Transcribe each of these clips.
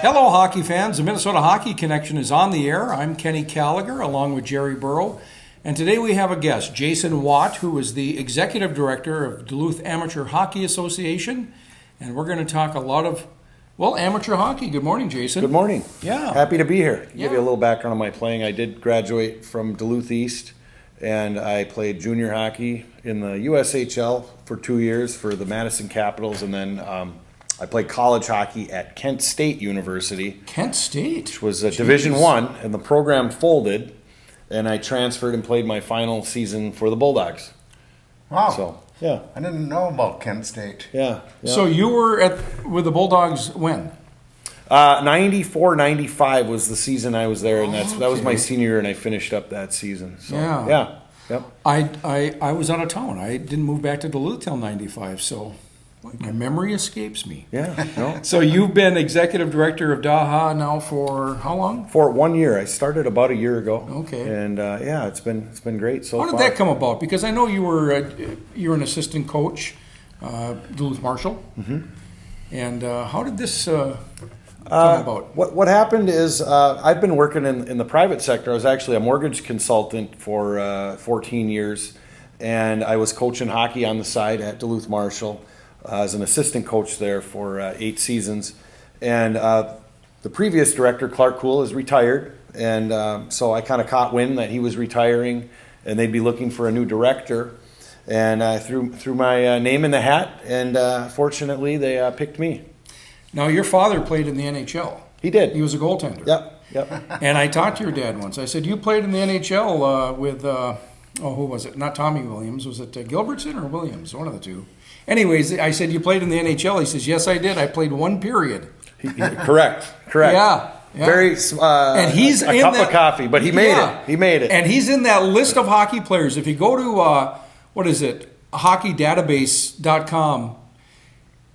Hello, hockey fans. The Minnesota Hockey Connection is on the air. I'm Kenny Gallagher, along with Jerry Burrow. And today we have a guest, Jason Watt, who is the Executive Director of Duluth Amateur Hockey Association. And we're going to talk a lot of, amateur hockey. Good morning, Jason. Good morning. Yeah. Happy to be here. Give you a little background on my playing. I did graduate from Duluth East, and I played junior hockey in the USHL for 2 years for the Madison Capitals, and then I played college hockey at Kent State University. Kent State? Which was a Division I, and the program folded, and I transferred and played my final season for the Bulldogs. Wow. So, yeah. I didn't know about Kent State. Yeah. So you were with the Bulldogs when? 94, 95 was the season I was there, and that was my senior year, and I finished up that season. So, yeah. Yep. I was out of town. I didn't move back to Duluth till 95, so my memory escapes me. Yeah. No. So you've been executive director of DAHA now for how long? For 1 year. I started about a year ago. Okay. And it's been great so far. How did that come about? Because I know you're an assistant coach, Duluth Marshall. Mm-hmm. And how did this come about? What happened is I've been working in the private sector. I was actually a mortgage consultant for 14 years, and I was coaching hockey on the side at Duluth Marshall. As an assistant coach there for 8 seasons. And the previous director, Clark Kuhl, is retired. And so I kind of caught wind that he was retiring and they'd be looking for a new director. And I threw my name in the hat, and fortunately they picked me. Now, your father played in the NHL. He did. He was a goaltender. Yep. And I talked to your dad once. I said, you played in the NHL with, who was it? Not Tommy Williams. Was it Gilbertson or Williams? One of the two. Anyways, I said, you played in the NHL? He says, yes, I did. I played 1 period. Correct. Yeah. Very, and he's a cup of coffee, but he made it. He made it. And he's in that list of hockey players. If you go to, hockeydatabase.com,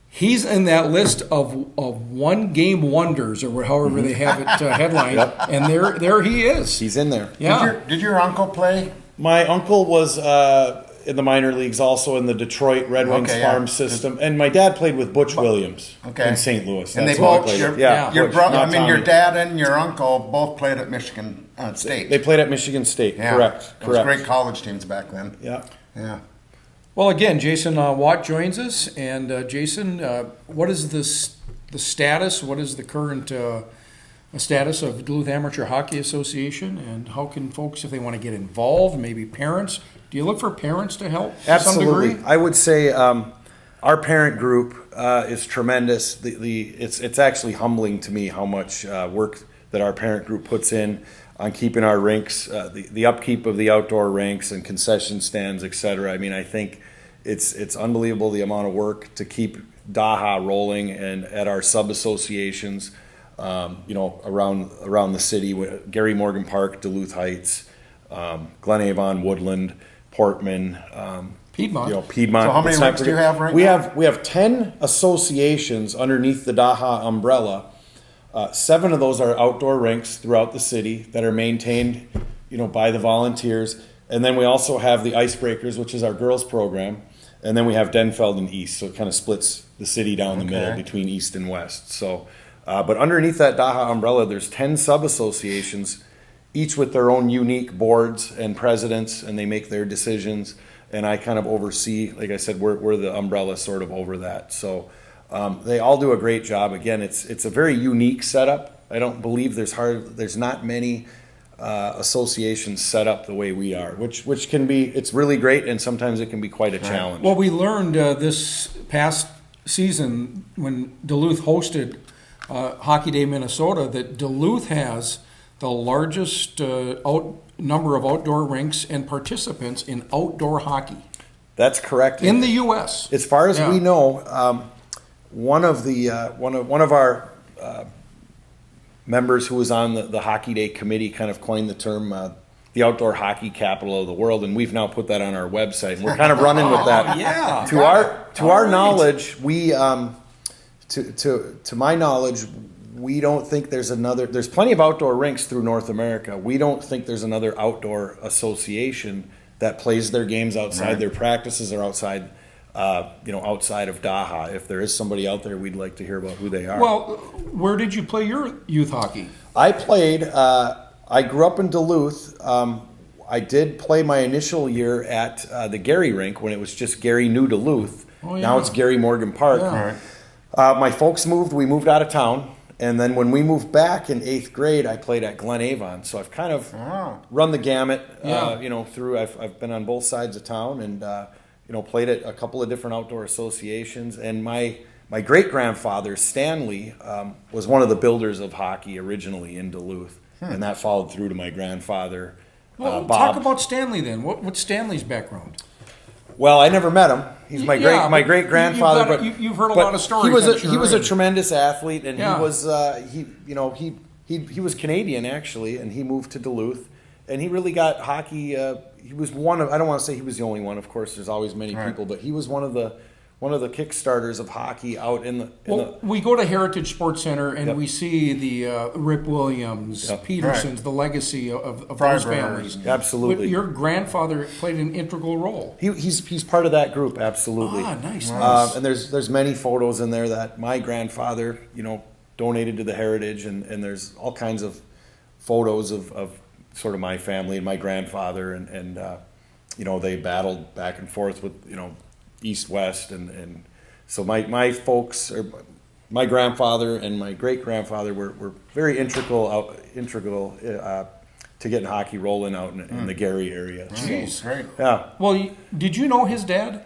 he's in that list of one-game wonders, or however they have it headlined. Yep. And there he is. He's in there. Yeah. Did your uncle play? My uncle was in the minor leagues, also in the Detroit Red Wings farm system, and my dad played with Butch Williams in St. Louis. And they both, your dad and your uncle both played at Michigan State. They played at Michigan State. Yeah. Correct. It was great college teams back then. Yeah. Well, again, Jason Watt joins us, and Jason, what is the status? What is the current status of Duluth Amateur Hockey Association, and how can folks, if they want to get involved, maybe parents? Do you look for parents to help? Absolutely. To some degree? I would say our parent group is tremendous. It's actually humbling to me how much work that our parent group puts in on keeping our rinks, the upkeep of the outdoor rinks and concession stands, etc. I mean, I think it's unbelievable the amount of work to keep DAHA rolling, and at our sub-associations, around the city, Gary Morgan Park, Duluth Heights, Glen Avon, Woodland, Portman, Piedmont. Piedmont. So how many rinks do you have right now? We have 10 associations underneath the DAHA umbrella. 7 of those are outdoor rinks throughout the city that are maintained, by the volunteers. And then we also have the Icebreakers, which is our girls program. And then we have Denfeld and East, so it kind of splits the city down the middle between East and West. So, but underneath that DAHA umbrella, there's 10 sub-associations, each with their own unique boards and presidents, and they make their decisions. And I kind of oversee, like I said, we're the umbrella sort of over that. So they all do a great job. Again, it's a very unique setup. I don't believe there's not many associations set up the way we are, which can be, it's really great, and sometimes it can be quite a challenge. Well, we learned this past season when Duluth hosted Hockey Day Minnesota that Duluth has the largest number of outdoor rinks and participants in outdoor hockey. That's correct. In the U.S. As far as we know, one of our members who was on the Hockey Day committee kind of coined the term the outdoor hockey capital of the world, and we've now put that on our website. And we're kind of running with that. To our knowledge, we to my knowledge, we don't think there's plenty of outdoor rinks through North America. We don't think there's another outdoor association that plays their games outside. Their practices are outside outside of Daha. If there is somebody out there, we'd like to hear about who they are. Well, where did you play your youth hockey? I played. I grew up in Duluth. I did play my initial year at the Gary rink when it was just Gary New Duluth. Oh, yeah. Now it's Gary Morgan Park. Yeah. My folks moved. We moved out of town. And then when we moved back in 8th grade, I played at Glen Avon. So I've kind of run the gamut, through. I've been on both sides of town and, played at a couple of different outdoor associations. And my great-grandfather, Stanley, was one of the builders of hockey originally in Duluth. And that followed through to my grandfather, Well, Bob. talk about Stanley then. What's Stanley's background? Well, I never met him. He's my great grandfather. But you've heard a lot of stories. He was a tremendous athlete, and Yeah. he was he was Canadian actually, and he moved to Duluth, and he really got hockey. He was one of, I don't want to say he was the only one. Of course, there's always many people, but he was one of the kickstarters of hockey out in the. We go to Heritage Sports Center and we see the Rip Williams, Petersons, the legacy of those families. Absolutely. But your grandfather played an integral role. He's part of that group, absolutely. Nice. And there's many photos in there that my grandfather, donated to the Heritage, and there's all kinds of photos of sort of my family and my grandfather, and they battled back and forth with East-West, and so my folks, or my grandfather and my great-grandfather were very integral to getting hockey rolling out in the Gary area. Jeez, so, great. Yeah. Well, did you know his dad?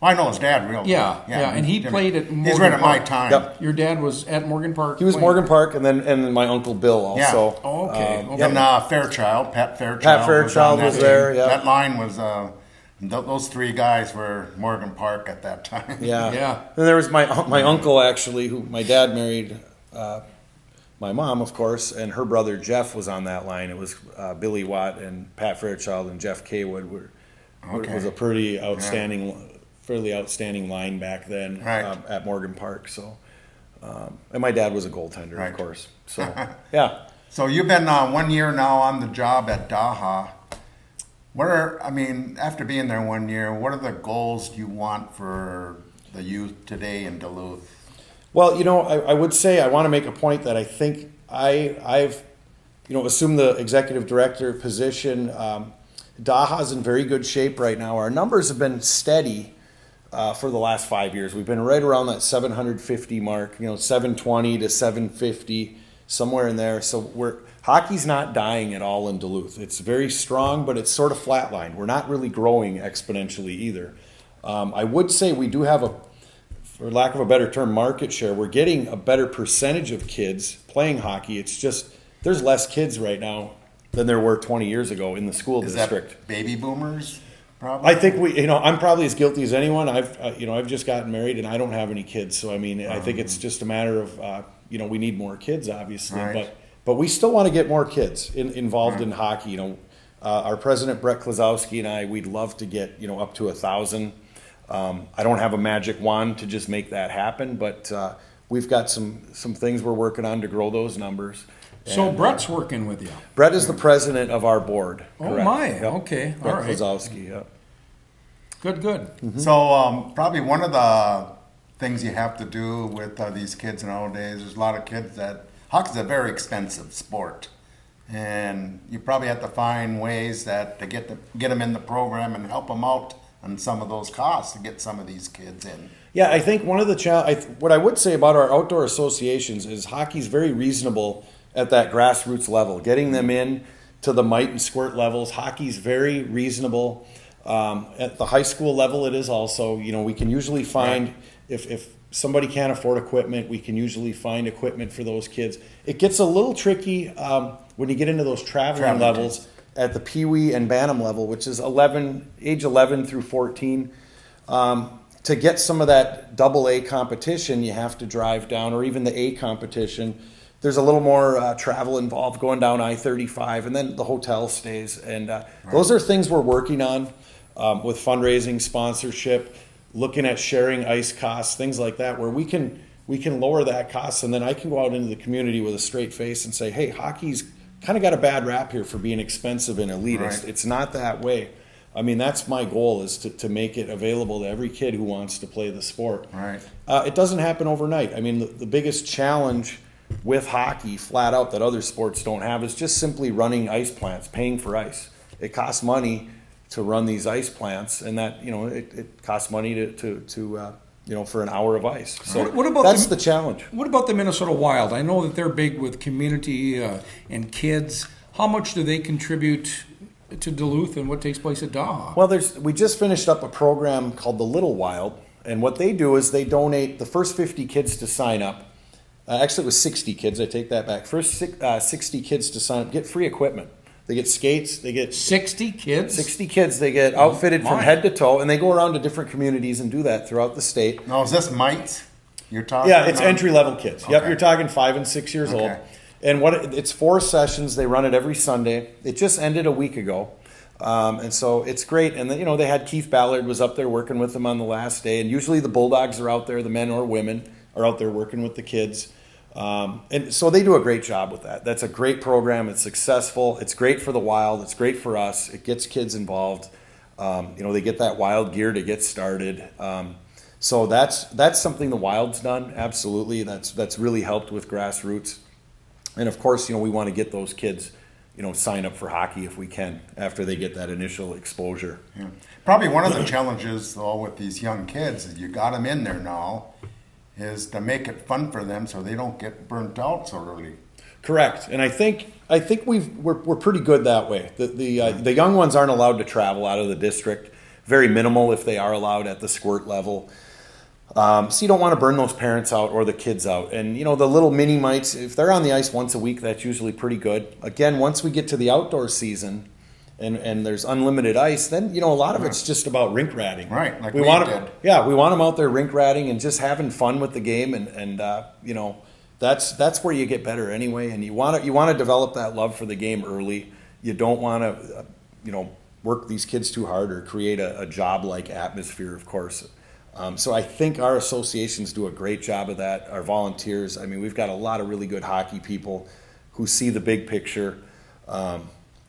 I know his dad real Yeah, and he played at Morgan He's right at my Park. time. Yep. Your dad was at Morgan Park? He was playing? Morgan Park, and then my uncle Bill also. Yeah. Oh, okay. And Fairchild, Pat Fairchild. Pat Fairchild was there, yeah. That line was, those three guys were Morgan Park at that time. Yeah. Yeah. And there was my uncle, actually, who my dad married my mom, of course, and her brother Jeff was on that line. It was Billy Watt and Pat Fairchild and Jeff Kaywood. Was a pretty fairly outstanding line back then at Morgan Park. So, and my dad was a goaltender, of course. So, yeah. So you've been 1 year now on the job at Daha. After being there 1 year, what are the goals you want for the youth today in Duluth? Well, I would say I want to make a point that I think I've assumed the executive director position. Daha's in very good shape right now. Our numbers have been steady for the last 5 years. We've been right around that 750 mark, 720 to 750, somewhere in there. So hockey's not dying at all in Duluth. It's very strong, but it's sort of flatlined. We're not really growing exponentially either. I would say we do have for lack of a better term, market share. We're getting a better percentage of kids playing hockey. It's just there's less kids right now than there were 20 years ago in the school district. That baby boomers? Probably? I think I'm probably as guilty as anyone. I've just gotten married and I don't have any kids. So, I think it's just a matter of, we need more kids, obviously. Right. But we still want to get more kids involved in hockey. Our president, Brett Klazowski, and I, we'd love to get, up to 1,000. I don't have a magic wand to just make that happen, but we've got some things we're working on to grow those numbers. So Brett's working with you. Brett is the president of our board. Oh, correct. my. Yep. Okay. Brett All right. Klazowski, yep. Good. Mm-hmm. So probably one of the things you have to do with these kids nowadays, there's a lot of kids that hockey's a very expensive sport, and you probably have to find ways that to get them in the program and help them out on some of those costs to get some of these kids in. Yeah, I think one of the what I would say about our outdoor associations is hockey's very reasonable at that grassroots level. Getting them in to the mite and squirt levels, hockey's very reasonable. At the high school level, it is also. We can usually find if somebody can't afford equipment, we can usually find equipment for those kids. It gets a little tricky when you get into those traveling levels kids. At the Pee Wee and Bantam level, which is age 11 through 14. To get some of that AA competition, you have to drive down, or even the A competition. There's a little more travel involved, going down I-35, and then the hotel stays. And those are things we're working on with fundraising, sponsorship, looking at sharing ice costs, things like that, where we can lower that cost, and then I can go out into the community with a straight face and say, hey, hockey's kind of got a bad rap here for being expensive and elitist. Right. It's not that way. I mean, that's my goal, is to make it available to every kid who wants to play the sport. Right. It doesn't happen overnight. I mean, the biggest challenge with hockey, flat out, that other sports don't have is just simply running ice plants, paying for ice. It costs money to run these ice plants, and that, it costs money to for an hour of ice. So what about that's the challenge. What about the Minnesota Wild? I know that they're big with community and kids. How much do they contribute to Duluth and what takes place at Daha? Well, we just finished up a program called the Little Wild, and what they do is they donate the first 50 kids to sign up. Actually, it was 60 kids. I take that back. First 60 kids to sign up get free equipment. They get skates. They get 60 kids. 60 kids. They get outfitted from head to toe, and they go around to different communities and do that throughout the state. Now, is this mites you're talking? Yeah, it's about? entry level kids. Okay. Yep, you're talking 5 and 6 years old. Okay. And it's 4 sessions. They run it every Sunday. It just ended a week ago. And so it's great. And then, they had Keith Ballard was up there working with them on the last day. And usually the Bulldogs are out there, the men or women are out there working with the kids. And so they do a great job with that. That's a great program. It's successful. It's great for the Wild. It's great for us. It gets kids involved. They get that Wild gear to get started. So that's something the Wild's done. Absolutely. That's really helped with grassroots. And of course, we want to get those kids, sign up for hockey if we can after they get that initial exposure. Yeah. Probably one of the challenges, though, with these young kids is you got them in there now, is to make it fun for them so they don't get burnt out so early. Correct, and I think we're pretty good that way. The young ones aren't allowed to travel out of the district. Very minimal if they are allowed at the squirt level. So you don't want to burn those parents out or the kids out. And the little mini mites, if they're on the ice once a week, that's usually pretty good. Again, once we get to the outdoor season, and there's unlimited ice, then a lot of it's just about rink ratting. Right, like we we want did. Yeah, we want them out there rink ratting and just having fun with the game, and that's where you get better anyway. And you want to develop that love for the game early. You don't want to work these kids too hard or create a job-like atmosphere, of course. So I think our associations do a great job of that. Our volunteers, we've got a lot of really good hockey people who see the big picture,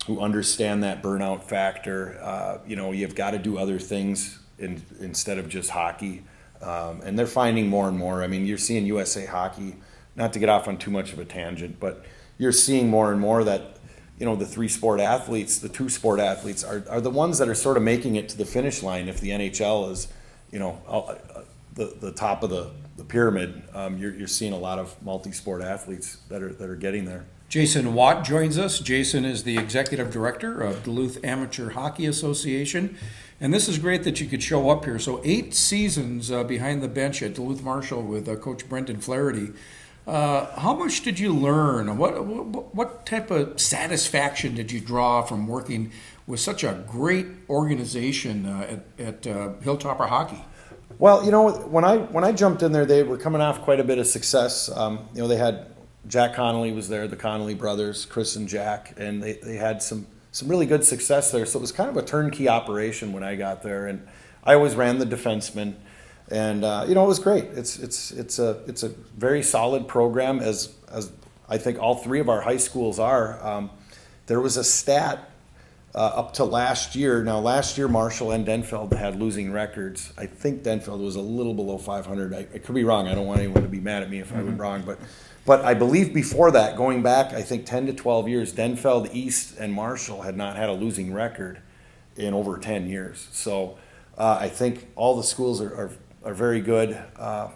who understand that burnout factor. You've got to do other things instead of just hockey. And they're finding more and more. You're seeing USA Hockey, not to get off on too much of a tangent, but you're seeing more and more that, the 3-sport athletes, the 2-sport athletes are the ones that are sort of making it to the finish line. If the NHL is, the top of the pyramid, you're seeing a lot of multi-sport athletes that are getting there. Jason Watt joins us. Jason is the Executive Director of Duluth Amateur Hockey Association. And this is great that you could show up here. So 8 seasons behind the bench at Duluth Marshall with Coach Brendan Flaherty. How much did you learn? What type of satisfaction did you draw from working with such a great organization at Hilltopper Hockey? Well, when I jumped in there, they were coming off quite a bit of success. They had Jack Connolly was there, the Connolly brothers, Chris and Jack, and they had some really good success there. So it was kind of a turnkey operation when I got there, and I always ran the defensemen, and it was great. It's a very solid program, as I think all 3 of our high schools are. There was a stat up to last year. Now, last year Marshall and Denfeld had losing records. I think Denfeld was a little below 500. I could be wrong. I don't want anyone to be mad at me if I was wrong, but I believe before that, going back, I think 10 to 12 years, Denfeld, East, and Marshall had not had a losing record in over 10 years. So I think all the schools are very good. Have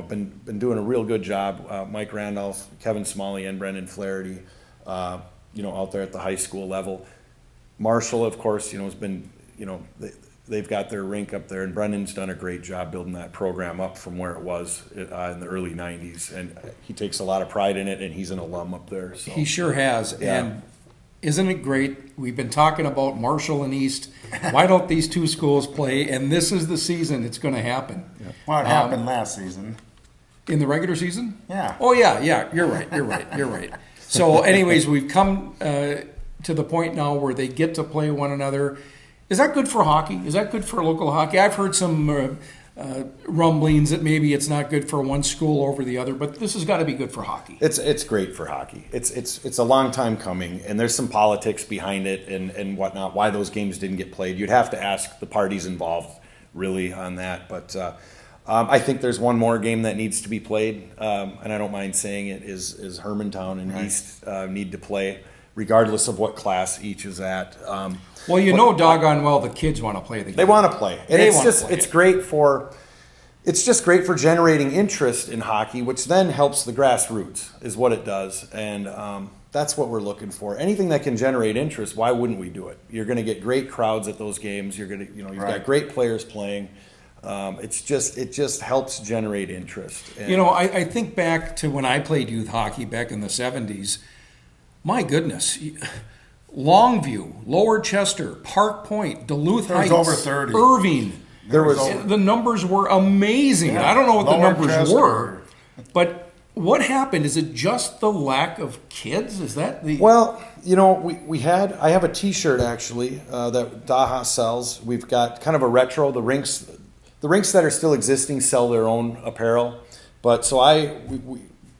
been doing a real good job. Mike Randolph, Kevin Smalley, and Brendan Flaherty, out there at the high school level. Marshall, of course, has been, they've got their rink up there, and Brendan's done a great job building that program up from where it was in the early 90s. And he takes a lot of pride in it, and he's an alum up there. So. He sure has. Yeah. And isn't it great? We've been talking about Marshall and East. Why don't these 2 schools play? And this is the season it's going to happen. Yeah. Well, it happened last season. In the regular season? Yeah. Oh, yeah. You're right. So anyways, we've come to the point now where they get to play one another. Is that good for hockey? Is that good for local hockey? I've heard some rumblings that maybe it's not good for one school over the other, but this has got to be good for hockey. It's great for hockey. It's a long time coming, and there's some politics behind it and whatnot. Why those games didn't get played, you'd have to ask the parties involved really on that. But I think there's one more game that needs to be played, and I don't mind saying it is Hermantown and East need to play, regardless of what class each is at. Well, you know, doggone well, the kids want to play the game. They want to play, and They it's wanna just play it's it. great for. It's just great for generating interest in hockey, which then helps the grassroots, is what it does. And that's what we're looking for. Anything that can generate interest, why wouldn't we do it? You're going to get great crowds at those games. You're going to, you've got great players playing. It just helps generate interest. And, You know, I think back to when I played youth hockey back in the 70s. My goodness. Longview, Lower Chester, Park Point, Duluth There was Heights, over 30. Irving. there was The numbers were amazing. Yeah. I don't know what the Lower numbers Chester. were, but what happened? Is it just the lack of kids? Is that the... Well, you know, I have a T-shirt actually that Daha sells. We've got kind of a retro. The rinks that are still existing sell their own apparel, but so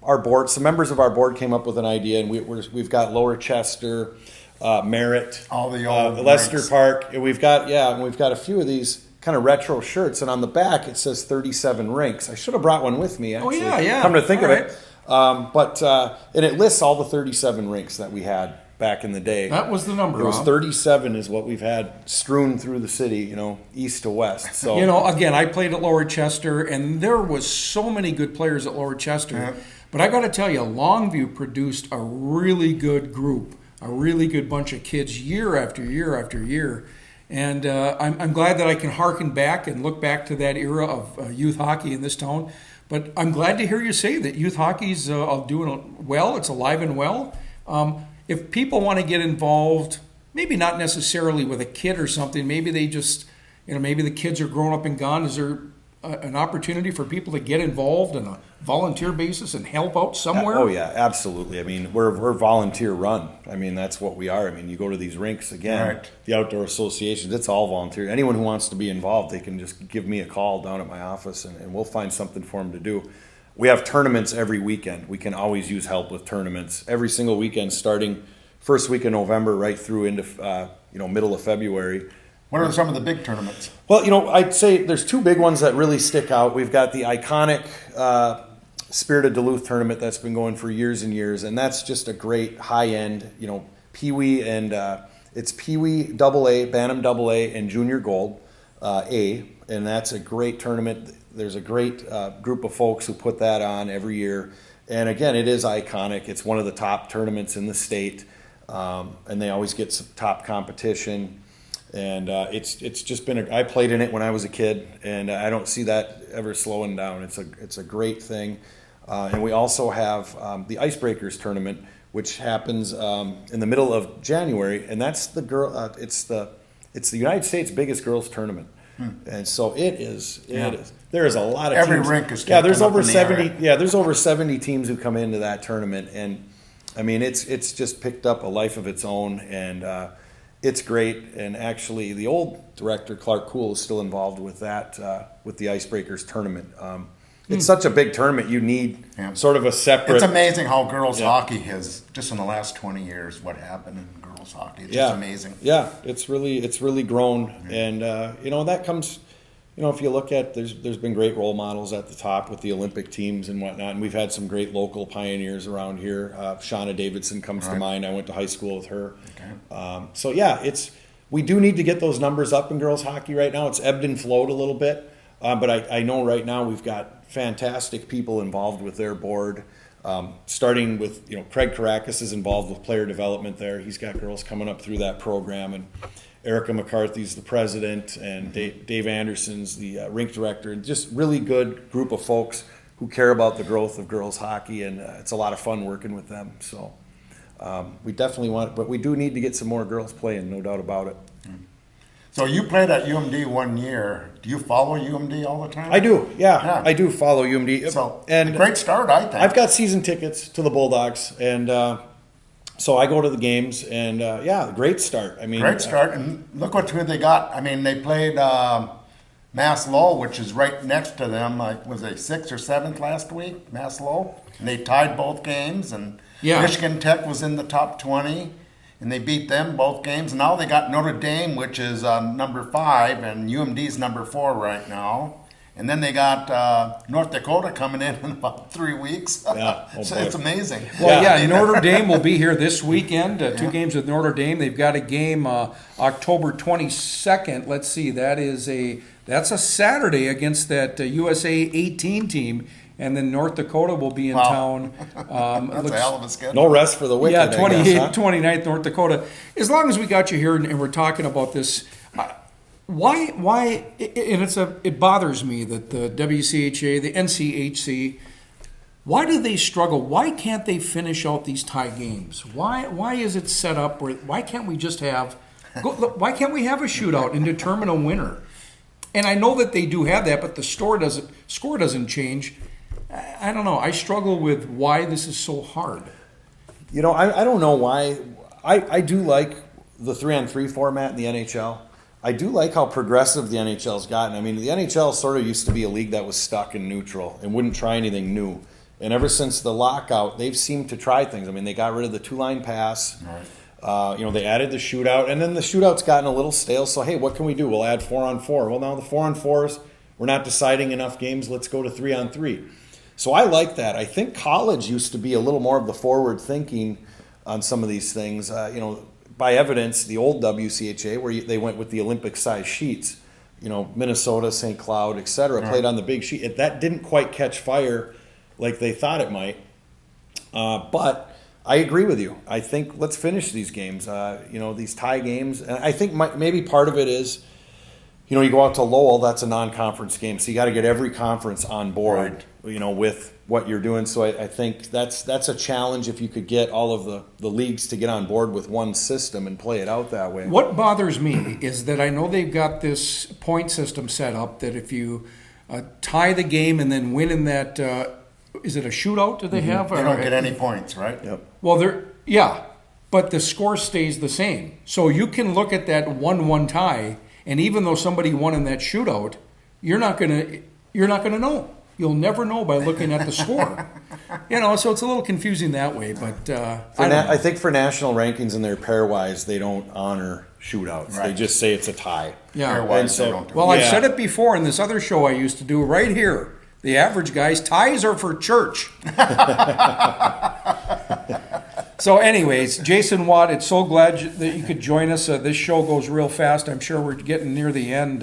our board, some members of our board came up with an idea, and we've got Lower Chester, Merritt, All the old Leicester rinks. Park, and we've got a few of these kind of retro shirts, and on the back it says 37 rinks. I should have brought one with me. Actually. yeah. Come to think All of it, and it lists all the 37 rinks that we had back in the day. That was the number, It was huh? 37 is what we've had strewn through the city, east to west. So You know, again, I played at Lower Chester, and there was so many good players at Lower Chester. Yeah. But I got to tell you, Longview produced a really good group, a really good bunch of kids year after year after year. And I'm glad that I can hearken back and look back to that era of youth hockey in this town. But I'm glad to hear you say that youth hockey's doing well. It's alive and well. If people want to get involved, maybe not necessarily with a kid or something, maybe they just, maybe the kids are grown up and gone. Is there an opportunity for people to get involved on a volunteer basis and help out somewhere? Oh yeah, absolutely. I mean, we're volunteer run. I mean, that's what we are. I mean, you go to these rinks again, Right. the outdoor associations. It's all volunteer. Anyone who wants to be involved, they can just give me a call down at my office, and we'll find something for them to do. We have tournaments every weekend. We can always use help with tournaments every single weekend, starting first week of November right through into middle of February. What are some of the big tournaments? Well, I'd say there's two big ones that really stick out. We've got the iconic Spirit of Duluth tournament that's been going for years and years, and that's just a great high-end, Pee-wee and it's Pee-wee AA, Bantam AA, and Junior Gold A, and that's a great tournament. There's a great group of folks who put that on every year, and again, it is iconic. It's one of the top tournaments in the state, and they always get some top competition. And it's just been I played in it when I was a kid, and I don't see that ever slowing down. It's a great thing, and we also have the Icebreakers tournament, which happens in the middle of January, and that's the girl. It's the United States' biggest girls tournament, and so it is. It is. There is a lot of Every teams. rink is there's taken up over in the 70. area. Yeah, there's over 70 teams who come into that tournament, and I mean it's just picked up a life of its own, and it's great. And actually, the old director Clark Cool is still involved with that with the Icebreakers tournament. It's such a big tournament. You need sort of a separate. It's amazing how girls hockey has, just in the last 20 years, what happened in girls hockey. It's just amazing. Yeah, it's really grown, and that comes. If you look at, there's been great role models at the top with the Olympic teams and whatnot, and we've had some great local pioneers around here. Shauna Davidson comes to mind. I went to high school with her. Okay. So yeah, we do need to get those numbers up in girls hockey right now. It's ebbed and flowed a little bit, but I know right now we've got fantastic people involved with their board. Starting with Craig Caracas is involved with player development there. He's got girls coming up through that program, and Erica McCarthy's the president, and Dave Anderson's the rink director, and just really good group of folks who care about the growth of girls hockey, and it's a lot of fun working with them. So we definitely but we do need to get some more girls playing, no doubt about it. So you played at UMD 1 year. Do you follow UMD all the time? I do, yeah. I do follow UMD. So, and a great start, I think. I've got season tickets to the Bulldogs, and so I go to the games, and great start. I mean, Great start, and look who they got. I mean, they played Mass Low, which is right next to them, like was they 6th or 7th last week, Mass Low, and they tied both games. And Yeah. Michigan Tech was in the top 20, and they beat them both games. And now they got Notre Dame, which is number 5, and UMD's number 4 right now. And then they got North Dakota coming in about 3 weeks. Yeah. Oh, So boy. it's amazing. Well, yeah, Notre Dame will be here this weekend. 2 games with Notre Dame. They've got a game October 22nd. Let's see, that's a Saturday against that USA 18 team. And then North Dakota will be in town. That's a hell of a schedule. No rest for the wicked. Yeah, I guess, 28th, huh? 29th, North Dakota. As long as we got you here and we're talking about this, why? And it bothers me that the WCHA, the NCHC, why do they struggle? Why can't they finish out these tie games? Why is it set up where? Why can't we just why can't we have a shootout and determine a winner? And I know that they do have that, but the score doesn't change. I don't know. I struggle with why this is so hard. You know, I don't know why. I do like the 3-on-3 format in the NHL. I do like how progressive the NHL's gotten. I mean, the NHL sort of used to be a league that was stuck in neutral and wouldn't try anything new. And ever since the lockout, they've seemed to try things. I mean, they got rid of the 2-line pass. Right. They added the shootout, and then the shootout's gotten a little stale. So, hey, what can we do? We'll add 4-on-4. Well, now the 4-on-4s, we're not deciding enough games. Let's go to 3-on-3. So I like that. I think college used to be a little more of the forward thinking on some of these things. By evidence, the old WCHA, where they went with the Olympic-sized sheets, Minnesota, St. Cloud, et cetera, played on the big sheet. That didn't quite catch fire like they thought it might. But I agree with you. I think let's finish these games, these tie games. And I think maybe part of it is, you go out to Lowell, that's a non-conference game. So you got to get every conference on board, with what you're doing. So I think that's a challenge if you could get all of the leagues to get on board with one system and play it out that way. What bothers me is that I know they've got this point system set up that if you tie the game and then win in that, is it a shootout do they have? They don't get any points, right? Yep. Well, but the score stays the same. So you can look at that 1-1 tie, and even though somebody won in that shootout, you're not gonna know. You'll never know by looking at the score. So it's a little confusing that way. But I think for national rankings and their pairwise, they don't honor shootouts. Right. They just say it's a tie. Yeah. Pairwise, And so- they don't do Well, it. I've said it before in this other show I used to do right here. The average guys, ties are for church. So anyways, Jason Watt, it's so glad that you could join us. This show goes real fast. I'm sure we're getting near the end.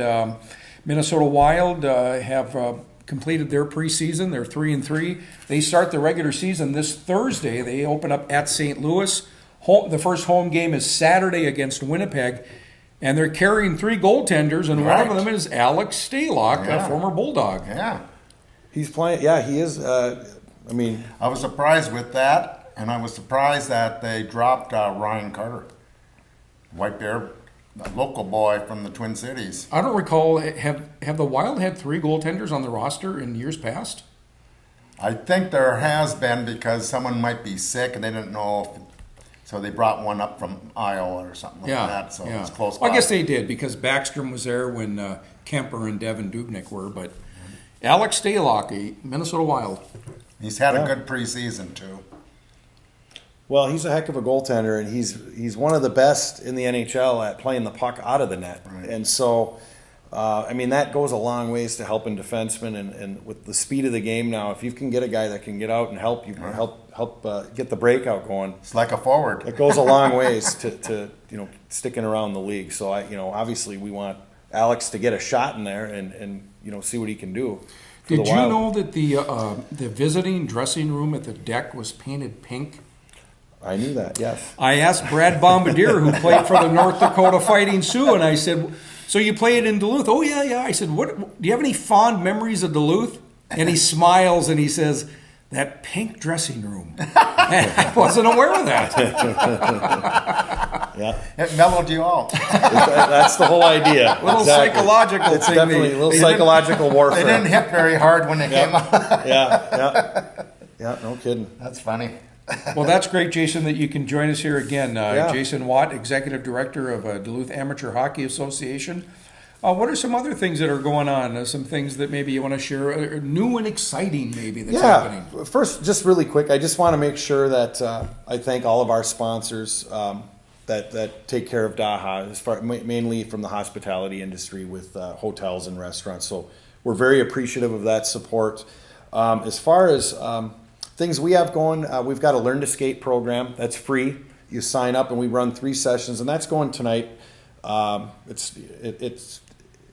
Minnesota Wild have completed their preseason. They're 3-3. They start the regular season this Thursday. They open up at St. Louis. The first home game is Saturday against Winnipeg. And they're carrying 3 goaltenders, and one of them is Alex Stalock, a former Bulldog. Yeah. He's playing. Yeah, he is. I was surprised with that, and I was surprised that they dropped Ryan Carter, White Bear, a local boy from the Twin Cities. I don't recall, have the Wild had 3 goaltenders on the roster in years past? I think there has been because someone might be sick and they didn't know so they brought one up from Iowa or something like that. So it was close Well, by. I guess they did because Backstrom was there when Kemper and Devin Dubnyk were. But Alex Stalock, Minnesota Wild. He's had a good preseason too. Well, he's a heck of a goaltender, and he's one of the best in the NHL at playing the puck out of the net. Right. And so, that goes a long ways to helping defensemen. And with the speed of the game now, if you can get a guy that can get out and help you, help get the breakout going, It's like a forward. it goes a long ways to sticking around the league. So obviously we want Alex to get a shot in there and see what he can do. Did you know that the visiting dressing room at the deck was painted pink? I knew that, yes. I asked Brad Bombardier, who played for the North Dakota Fighting Sioux, and I said, "So you played in Duluth?" "Oh yeah." I said, "What? Do you have any fond memories of Duluth?" And he smiles and he says, "That pink dressing room." I wasn't aware of that. Yeah, It mellowed you out. that's the whole idea. A little psychological It's thing. definitely a little psychological warfare. They didn't hit very hard when they came out. Yeah, no kidding. That's funny. Well, that's great, Jason, that you can join us here again. Yeah. Jason Watt, Executive Director of Duluth Amateur Hockey Association. What are some other things that are going on? Some things that maybe you want to share, new and exciting maybe that's happening? First, just really quick, I just want to make sure that I thank all of our sponsors that take care of Daha, mainly from the hospitality industry with hotels and restaurants. So we're very appreciative of that support. As far as things we have going, we've got a Learn to Skate program that's free. You sign up and we run 3 sessions, and that's going tonight.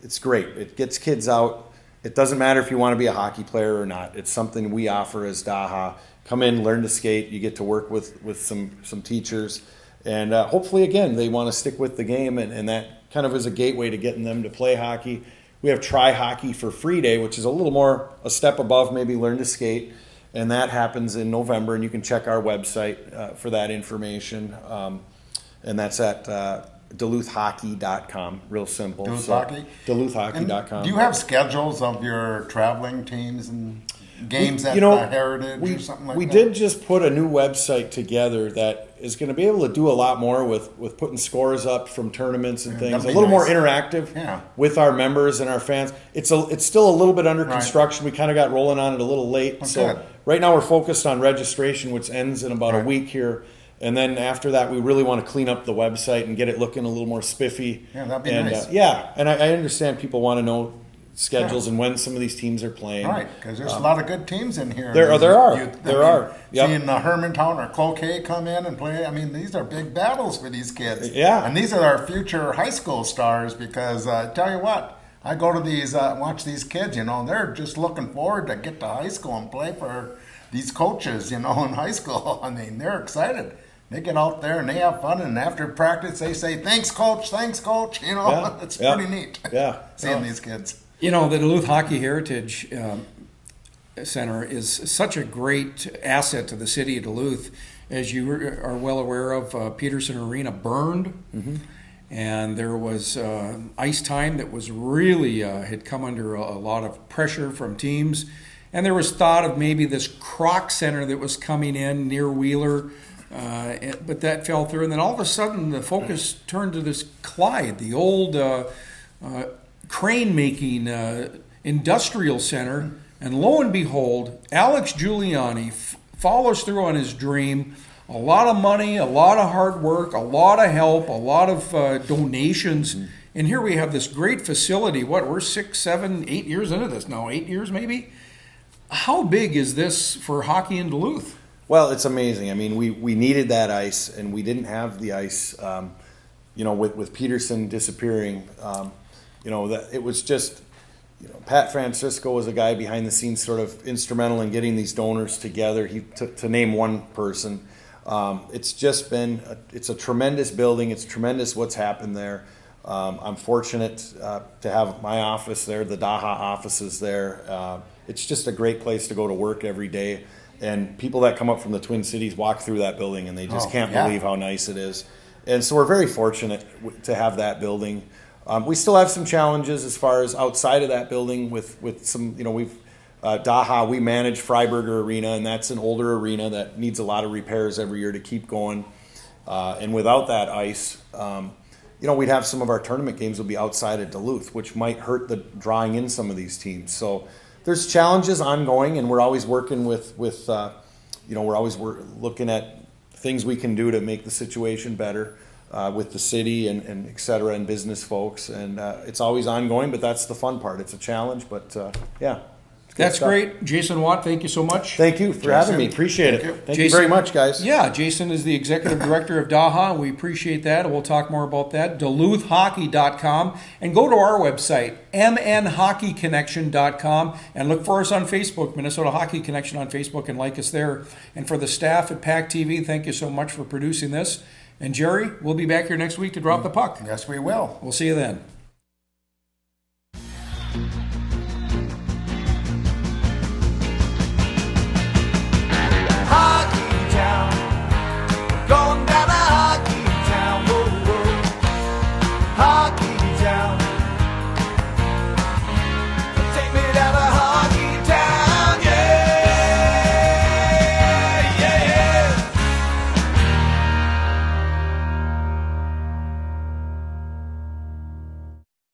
It's great. It gets kids out. It doesn't matter if you want to be a hockey player or not. It's something we offer as Daha. Come in, learn to skate. You get to work with some teachers. And hopefully, again, they want to stick with the game. And that kind of is a gateway to getting them to play hockey. We have Try Hockey for Free Day, which is a little more a step above maybe Learn to Skate. And that happens in November. And you can check our website for that information. And that's at DuluthHockey.com, real simple. Duluth Hockey? DuluthHockey.com. Do you have schedules of your traveling teams and games at the Heritage or something like that? We did just put a new website together that is going to be able to do a lot more with putting scores up from tournaments and things. A little more interactive with our members and our fans. It's still a little bit under construction. We kind of got rolling on it a little late. Okay. So right now we're focused on registration, which ends in about a week here. And then after that, we really want to clean up the website and get it looking a little more spiffy. Yeah, that'd be nice. And I understand people want to know schedules and when some of these teams are playing. Right, because there's a lot of good teams in here. There are. Yep. Seeing Hermantown or Cloquet come in and play, I mean, these are big battles for these kids. Yeah. And these are our future high school stars because I tell you what, I go to these, watch these kids, they're just looking forward to get to high school and play for these coaches, in high school. I mean, they're excited. They get out there and they have fun, and after practice they say, thanks, coach. It's pretty neat seeing these kids. The Duluth Hockey Heritage Center is such a great asset to the city of Duluth. As you are well aware of, Peterson Arena burned, and there was ice time that was really had come under a lot of pressure from teams. And there was thought of maybe this Croc Center that was coming in near Wheeler, but that fell through. And then all of a sudden, the focus turned to this Clyde, the old crane-making industrial center. And lo and behold, Alex Giuliani follows through on his dream. A lot of money, a lot of hard work, a lot of help, a lot of donations. And here we have this great facility. We're 6, 7, 8 years into this now. 8 years maybe? How big is this for hockey in Duluth? Well, it's amazing. I mean, we needed that ice, and we didn't have the ice. With Peterson disappearing, that it was just, Pat Francisco was a guy behind the scenes, sort of instrumental in getting these donors together. To name one person, it's just been it's a tremendous building. It's tremendous what's happened there. I'm fortunate to have my office there, the Daha offices there. It's just a great place to go to work every day. And people that come up from the Twin Cities walk through that building and they just can't believe how nice it is. And so we're very fortunate to have that building. We still have some challenges as far as outside of that building with some, Daha, we manage Freiburger Arena, and that's an older arena that needs a lot of repairs every year to keep going. And without that ice, we'd have some of our tournament games will be outside of Duluth, which might hurt the drawing in some of these teams. So there's challenges ongoing, and we're always working we're always looking at things we can do to make the situation better with the city and et cetera, and business folks. And it's always ongoing, but that's the fun part. It's a challenge, but That's great. Jason Watt, thank you so much. Thank you for having me. Appreciate it. Thank you very much, guys. Yeah, Jason is the executive director of Daha. We appreciate that, and we'll talk more about that. DuluthHockey.com. And go to our website, mnhockeyconnection.com, and look for us on Facebook, Minnesota Hockey Connection on Facebook, and like us there. And for the staff at PACT-TV, thank you so much for producing this. And Jerry, we'll be back here next week to drop the puck. Yes, we will. We'll see you then.